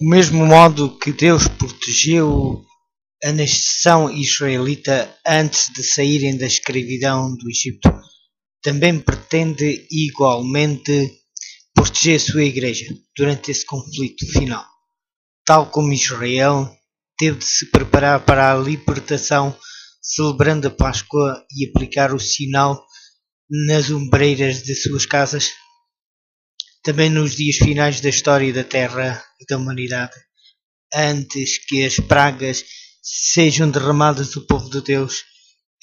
Do mesmo modo que Deus protegeu a nação israelita antes de saírem da escravidão do Egito, também pretende igualmente proteger a sua igreja durante esse conflito final. Tal como Israel teve de se preparar para a libertação, celebrando a Páscoa e aplicar o sinal nas ombreiras de suas casas, também nos dias finais da história da Terra e da humanidade, antes que as pragas sejam derramadas do povo de Deus,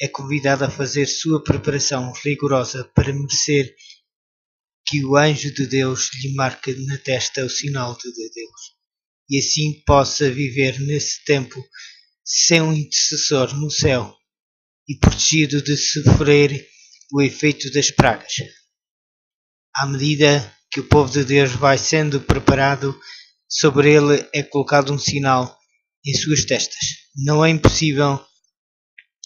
é convidado a fazer sua preparação rigorosa para merecer que o anjo de Deus lhe marque na testa o sinal de Deus, e assim possa viver nesse tempo sem um intercessor no céu e protegido de sofrer o efeito das pragas. À medida que o povo de Deus vai sendo preparado, sobre ele é colocado um sinal em suas testas. Não é impossível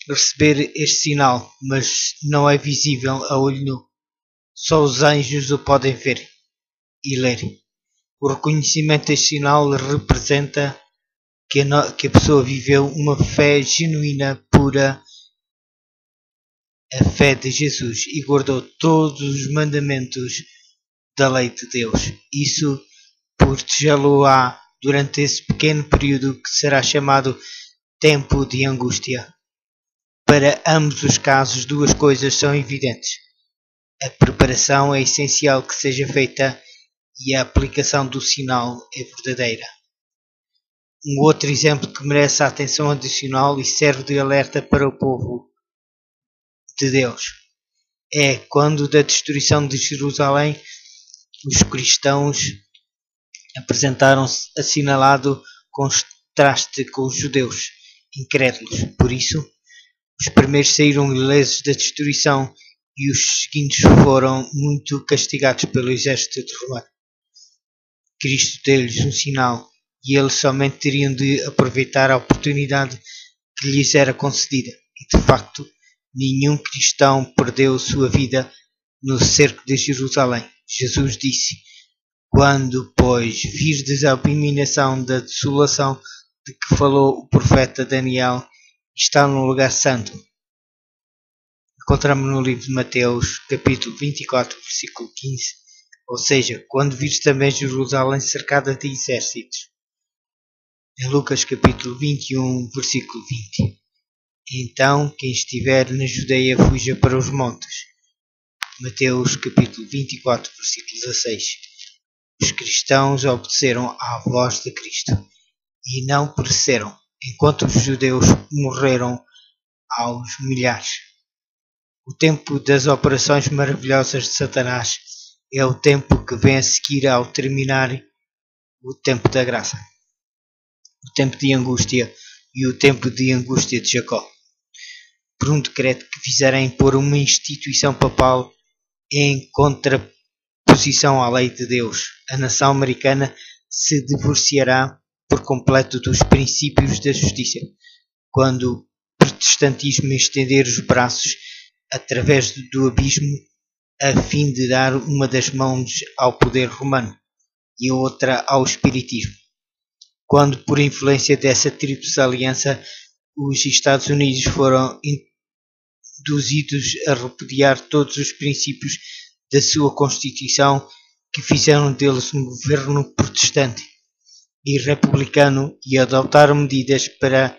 receber este sinal, mas não é visível a olho nu. Só os anjos o podem ver e ler. O reconhecimento deste sinal representa que a pessoa viveu uma fé genuína, pura, a fé de Jesus, e guardou todos os mandamentos da lei de Deus. Isso protegê-lo-á durante esse pequeno período que será chamado tempo de angústia. Para ambos os casos, duas coisas são evidentes. A preparação é essencial que seja feita e a aplicação do sinal é verdadeira. Um outro exemplo que merece a atenção adicional e serve de alerta para o povo de Deus é quando da destruição de Jerusalém os cristãos apresentaram-se assinalado contraste com os judeus incrédulos. Por isso, os primeiros saíram ilesos da destruição e os seguintes foram muito castigados pelo exército romano. Cristo deu-lhes um sinal e eles somente teriam de aproveitar a oportunidade que lhes era concedida. E de facto, nenhum cristão perdeu sua vida no cerco de Jerusalém. Jesus disse: quando, pois, virdes a abominação da desolação de que falou o profeta Daniel, está no lugar santo. Encontramos no livro de Mateus, capítulo 24, versículo 15. Ou seja, quando virdes também Jerusalém cercada de exércitos. Em Lucas, capítulo 21, versículo 20. Então, quem estiver na Judeia, fuja para os montes. Mateus, capítulo 24, versículo 16. Os cristãos obedeceram à voz de Cristo e não pereceram, enquanto os judeus morreram aos milhares. O tempo das operações maravilhosas de Satanás é o tempo que vem a seguir ao terminar o tempo da graça, o tempo de angústia e o tempo de angústia de Jacó. Por um decreto que visará impor uma instituição papal em contraposição à lei de Deus, a nação americana se divorciará por completo dos princípios da justiça, quando o protestantismo estender os braços através do abismo a fim de dar uma das mãos ao poder romano e a outra ao espiritismo. Quando, por influência dessa tríplice aliança, os Estados Unidos foram induzidos a repudiar todos os princípios da sua Constituição que fizeram deles um governo protestante e republicano e adotaram medidas para a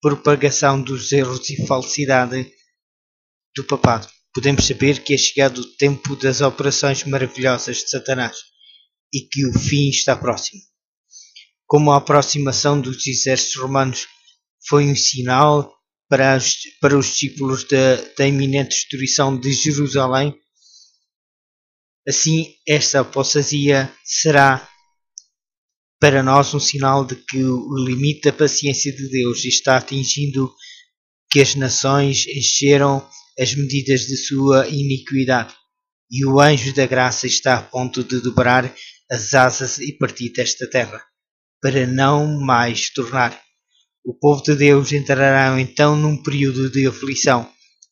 propagação dos erros e falsidade do papado. Podemos saber que é chegado o tempo das operações maravilhosas de Satanás e que o fim está próximo. Como a aproximação dos exércitos romanos foi um sinal para os discípulos da iminente destruição de Jerusalém, assim esta apostasia será para nós um sinal de que o limite da paciência de Deus está atingindo, que as nações encheram as medidas de sua iniquidade, e o anjo da graça está a ponto de dobrar as asas e partir desta terra, para não mais tornar. O povo de Deus entrará então num período de aflição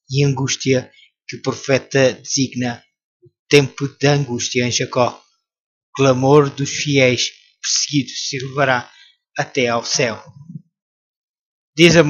e angústia que o profeta designa o tempo de angústia em Jacó. O clamor dos fiéis perseguido se levará até ao céu. Diz a